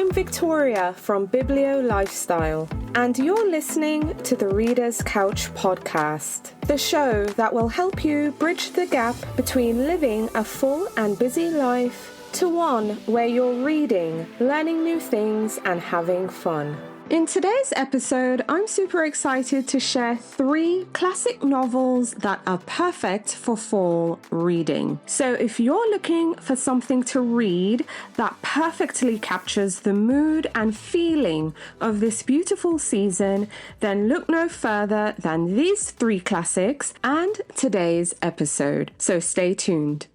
I'm Victoria from Biblio Lifestyle, and you're listening to the Reader's Couch podcast, the show that will help you bridge the gap between living a full and busy life to one where you're reading, learning new things, and having fun. In today's episode, I'm super excited to share 3 classic novels that are perfect for fall reading. So if you're looking for something to read that perfectly captures the mood and feeling of this beautiful season, then look no further than these 3 classics and today's episode. So stay tuned.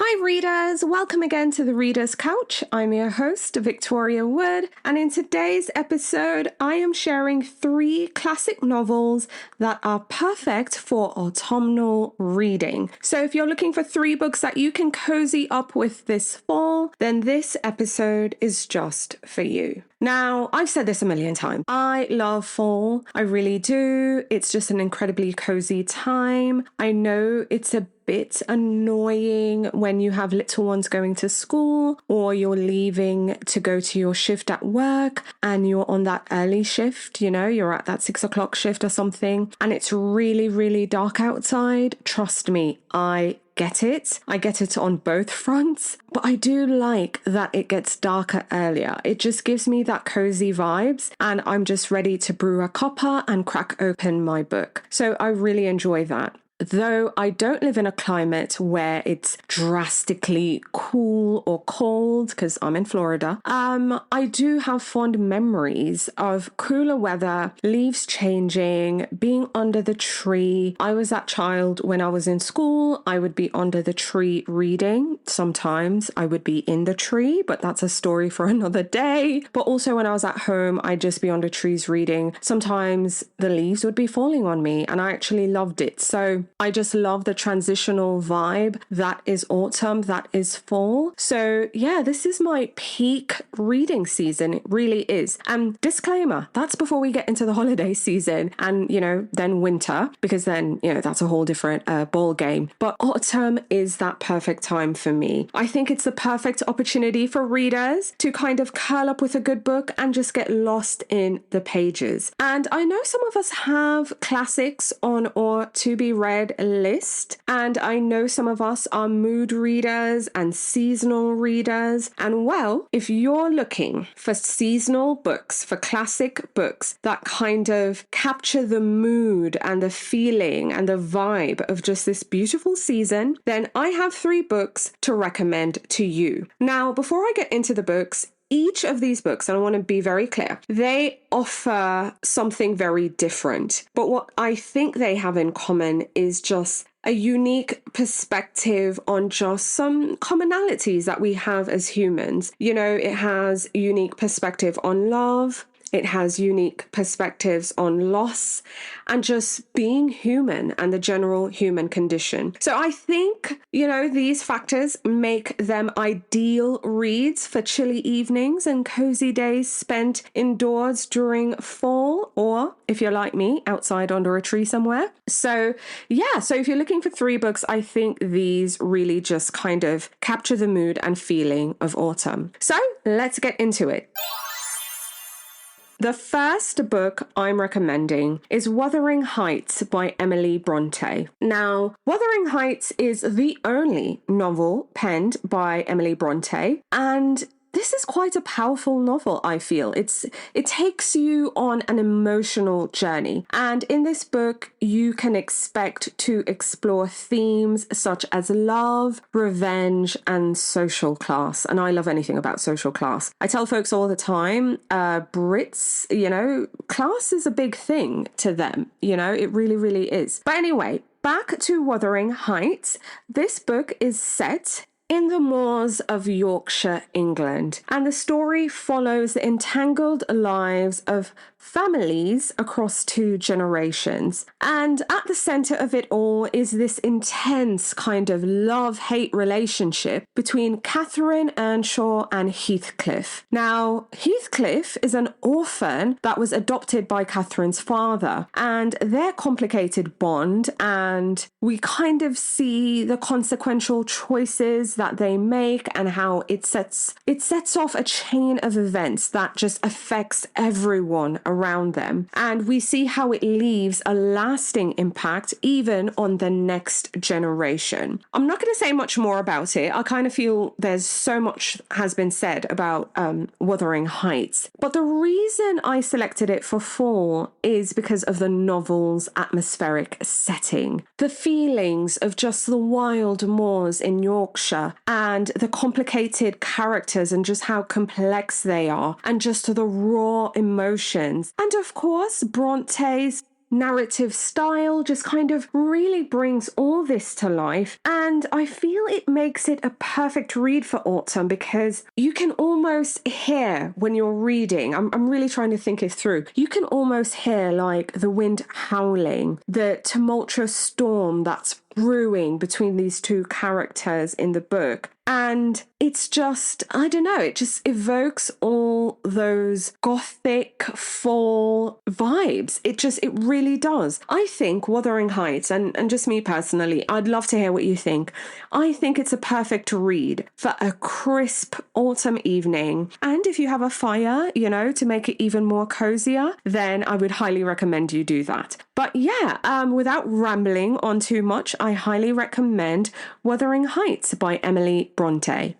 Hi readers, welcome again to the Reader's Couch. I'm your host, Victoria Wood, and in today's episode, I am sharing 3 classic novels that are perfect for autumnal reading. So if you're looking for 3 books that you can cozy up with this fall, then this episode is just for you. Now, I've said this a million times. I love fall. I really do. It's just an incredibly cozy time. I know it's a bit annoying when you have little ones going to school or you're leaving to go to your shift at work and you're on that early shift, you're at that 6 o'clock shift or something, and it's really, really dark outside. Trust me, I get it. I get it on both fronts, but I do like that it gets darker earlier. It just gives me that cozy vibes, and I'm just ready to brew a cuppa and crack open my book. So I really enjoy that. Though I don't live in a climate where it's drastically cool or cold, because I'm in Florida, I do have fond memories of cooler weather, leaves changing, being under the tree. I was that child when I was in school. I would be under the tree reading. Sometimes I would be in the tree, but that's a story for another day. But also when I was at home, I'd just be under trees reading. Sometimes the leaves would be falling on me, and I actually loved it. So I just love the transitional vibe that is autumn, that is fall. So yeah, this is my peak reading season. It really is. And disclaimer, that's before we get into the holiday season and, then winter, because then, that's a whole different ball game. But autumn is that perfect time for me. I think it's the perfect opportunity for readers to kind of curl up with a good book and just get lost in the pages. And I know some of us have classics on our to be read list, and I know some of us are mood readers and seasonal readers. And well, if you're looking for seasonal books, for classic books that kind of capture the mood and the feeling and the vibe of just this beautiful season, then I have 3 books to recommend to you. Now, before I get into the books, each of these books, and I want to be very clear, they offer something very different. But what I think they have in common is just a unique perspective on just some commonalities that we have as humans. It has unique perspective on love. It has unique perspectives on loss and just being human and the general human condition. So I think, these factors make them ideal reads for chilly evenings and cozy days spent indoors during fall, or if you're like me, outside under a tree somewhere. So if you're looking for 3 books, I think these really just kind of capture the mood and feeling of autumn. So let's get into it. The first book I'm recommending is Wuthering Heights by Emily Bronte. Now, Wuthering Heights is the only novel penned by Emily Bronte, and this is quite a powerful novel, I feel. It takes you on an emotional journey. And in this book, you can expect to explore themes such as love, revenge, and social class. And I love anything about social class. I tell folks all the time, Brits, class is a big thing to them. It really, really is. But anyway, back to Wuthering Heights. This book is set in the moors of Yorkshire, England, and the story follows the entangled lives of families across 2 generations. And at the center of it all is this intense kind of love-hate relationship between Catherine Earnshaw and Heathcliff. Now, Heathcliff is an orphan that was adopted by Catherine's father, and their complicated bond, and we kind of see the consequential choices that they make and how it sets off a chain of events that just affects everyone around them. And we see how it leaves a lasting impact even on the next generation. I'm not going to say much more about it. I kind of feel there's so much has been said about Wuthering Heights. But the reason I selected it for fall is because of the novel's atmospheric setting. The feelings of just the wild moors in Yorkshire and the complicated characters and just how complex they are and just the raw emotions. And of course, Bronte's narrative style just kind of really brings all this to life, and I feel it makes it a perfect read for autumn because you can almost hear when you're reading, I'm really trying to think it through, you can almost hear like the wind howling, the tumultuous storm that's brewing between these two characters in the book. And it's just, I don't know, it just evokes all those gothic fall vibes. It really does. I think Wuthering Heights, and just me personally, I'd love to hear what you think. I think it's a perfect read for a crisp autumn evening. And if you have a fire, to make it even more cozier, then I would highly recommend you do that. But yeah, without rambling on too much, I highly recommend Wuthering Heights by Emily Bronte.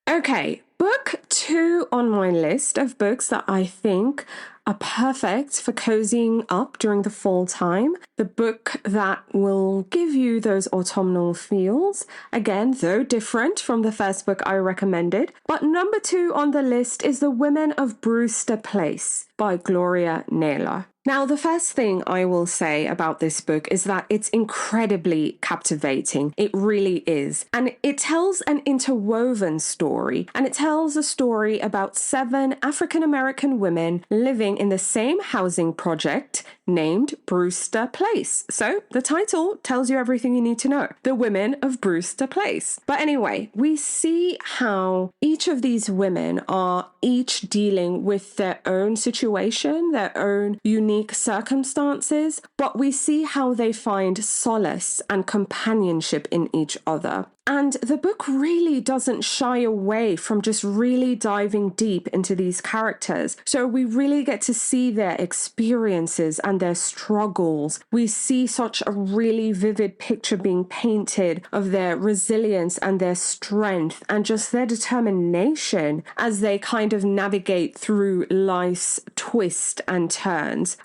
Okay, book 2 on my list of books that I think are perfect for cozying up during the fall time. The book that will give you those autumnal feels. Again, though different from the first book I recommended. But number 2 on the list is The Women of Brewster Place by Gloria Naylor. Now, the first thing I will say about this book is that it's incredibly captivating. It really is. And it tells an interwoven story. And it tells a story about 7 African-American women living in the same housing project named Brewster Place. So the title tells you everything you need to know. The Women of Brewster Place. But anyway, we see how each of these women are each dealing with their own situation, their own unique circumstances, but we see how they find solace and companionship in each other. And the book really doesn't shy away from just really diving deep into these characters. So we really get to see their experiences and their struggles. We see such a really vivid picture being painted of their resilience and their strength and just their determination as they kind of navigate through life's twists and turns.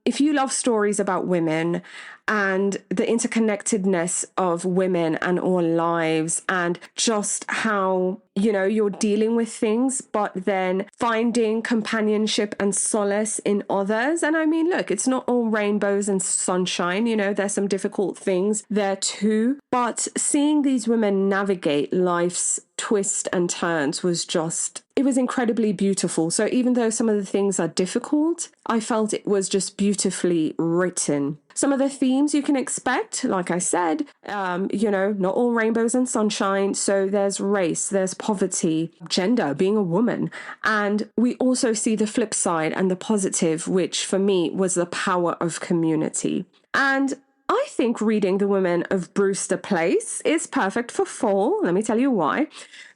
If you love stories about women and the interconnectedness of women and our lives and just how, you're dealing with things, but then finding companionship and solace in others. And I mean, look, it's not all rainbows and sunshine, there's some difficult things there too. But seeing these women navigate life's twists and turns it was incredibly beautiful. So even though some of the things are difficult, I felt it was just beautifully written. Some of the themes you can expect, like I said, not all rainbows and sunshine. So there's race, there's poverty, gender, being a woman. And we also see the flip side and the positive, which for me was the power of community. And I think reading The Women of Brewster Place is perfect for fall. Let me tell you why.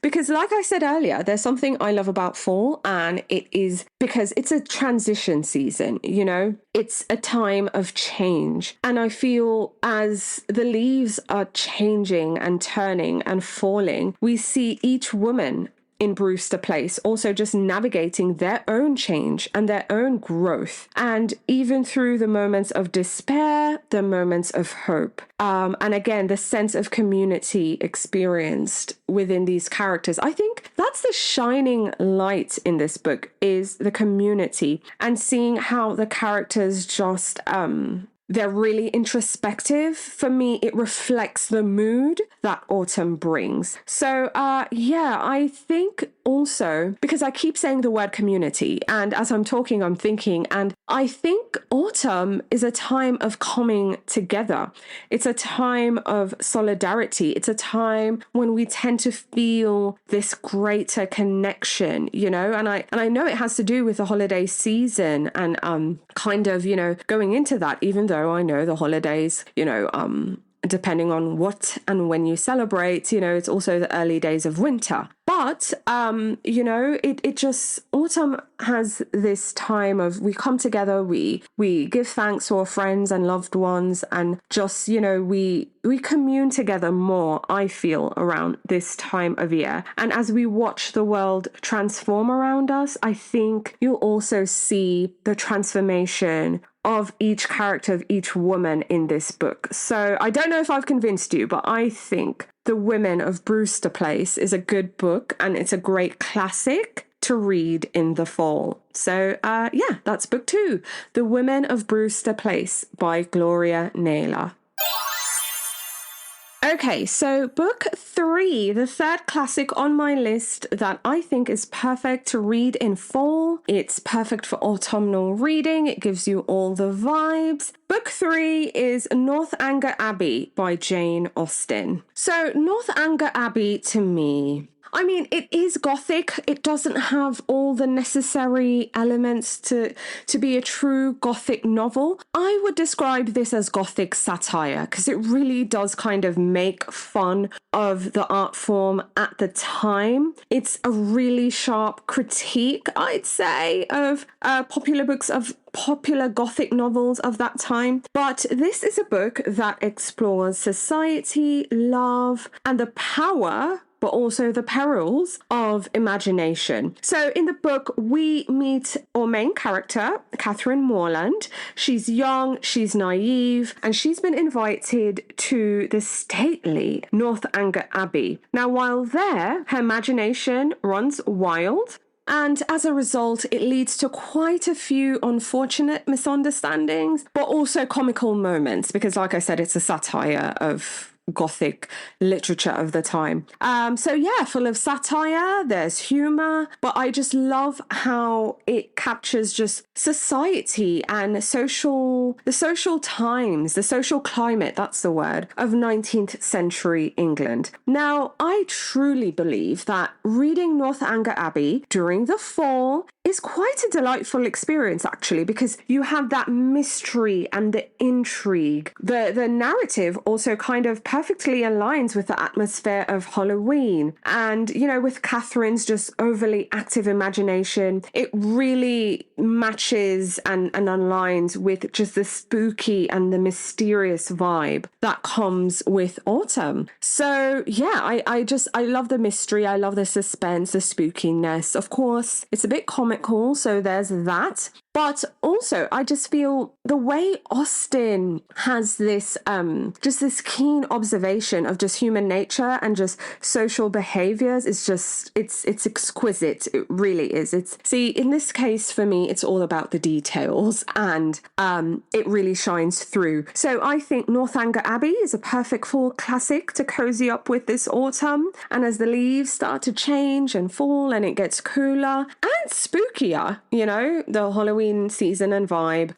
Because like I said earlier, there's something I love about fall, and it is because it's a transition season, It's a time of change. And I feel as the leaves are changing and turning and falling, we see each woman in Brewster Place also just navigating their own change and their own growth, and even through the moments of despair, the moments of hope, and again the sense of community experienced within these characters. I think that's the shining light in this book, is the community, and seeing how the characters just they're really introspective. For me, it reflects the mood that autumn brings. So, I think also, because I keep saying the word community, and as I'm talking, I'm thinking, and I think autumn is a time of coming together. It's a time of solidarity. It's a time when we tend to feel this greater connection, and I know it has to do with the holiday season and kind of, going into that, even though I know the holidays, depending on what and when you celebrate, it's also the early days of winter. But, it just, autumn has this time of we come together, we give thanks to our friends and loved ones, and just, we commune together more, I feel, around this time of year. And as we watch the world transform around us, I think you'll also see the transformation of each character, of each woman in this book. So I don't know if I've convinced you, but I think The Women of Brewster Place is a good book, and it's a great classic to read in the fall. So that's book 2, The Women of Brewster Place by Gloria Naylor. Okay, so book 3, the third classic on my list that I think is perfect to read in fall. It's perfect for autumnal reading. It gives you all the vibes. Book 3 is Northanger Abbey by Jane Austen. So Northanger Abbey, to me, it is gothic. It doesn't have all the necessary elements to be a true gothic novel. I would describe this as gothic satire because it really does kind of make fun of the art form at the time. It's a really sharp critique, I'd say, of popular books, of popular gothic novels of that time. But this is a book that explores society, love, and the power, but also the perils of imagination. So in the book, we meet our main character, Catherine Morland. She's young, she's naive, and she's been invited to the stately Northanger Abbey. Now, while there, her imagination runs wild, and as a result, it leads to quite a few unfortunate misunderstandings, but also comical moments, because like I said, it's a satire of Gothic literature of the time. Full of satire, there's humor, but I just love how it captures just society and the social times, the social climate, that's the word, of 19th century England. Now, I truly believe that reading Northanger Abbey during the fall is quite a delightful experience, actually, because you have that mystery and the intrigue. The narrative also kind of perfectly aligns with the atmosphere of Halloween. And, with Catherine's just overly active imagination, it really matches and aligns with just the spooky and the mysterious vibe that comes with autumn. So, I love the mystery. I love the suspense, the spookiness. Of course, it's a bit comical, so there's that. But also, I just feel the way Austen has this, just this keen observation of just human nature and just social behaviors is just, it's exquisite. It really is. In this case, for me, it's all about the details, and it really shines through. So I think Northanger Abbey is a perfect fall classic to cozy up with this autumn. And as the leaves start to change and fall and it gets cooler and spookier, the Halloween season and vibe.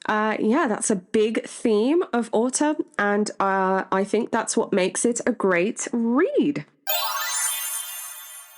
That's a big theme of autumn, and I think that's what makes it a great read.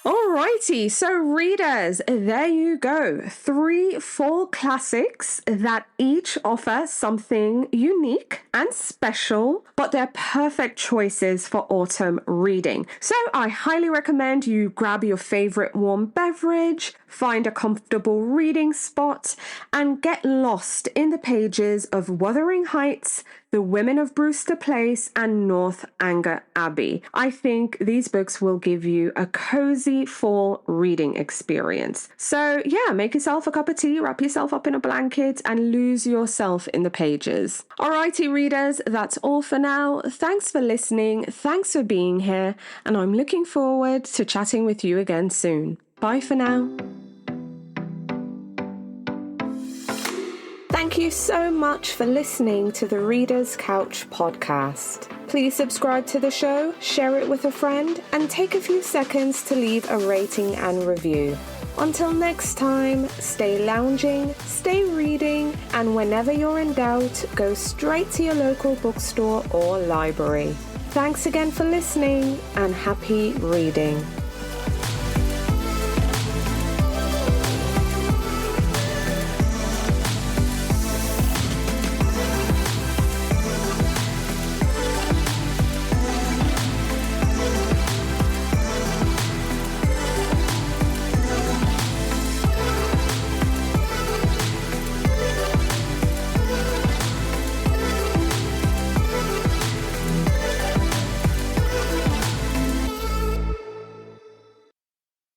Alrighty, so readers, there you go. 3 fall classics that each offer something unique and special, but they're perfect choices for autumn reading. So I highly recommend you grab your favorite warm beverage, find a comfortable reading spot, and get lost in the pages of Wuthering Heights, The Women of Brewster Place, and Northanger Abbey. I think these books will give you a cozy fall reading experience. So make yourself a cup of tea, wrap yourself up in a blanket, and lose yourself in the pages. Alrighty, readers, that's all for now. Thanks for listening, thanks for being here, and I'm looking forward to chatting with you again soon. Bye for now. Thank you so much for listening to the Reader's Couch podcast. Please subscribe to the show, share it with a friend, and take a few seconds to leave a rating and review. Until next time, stay lounging, stay reading, and whenever you're in doubt, go straight to your local bookstore or library. Thanks again for listening, and happy reading.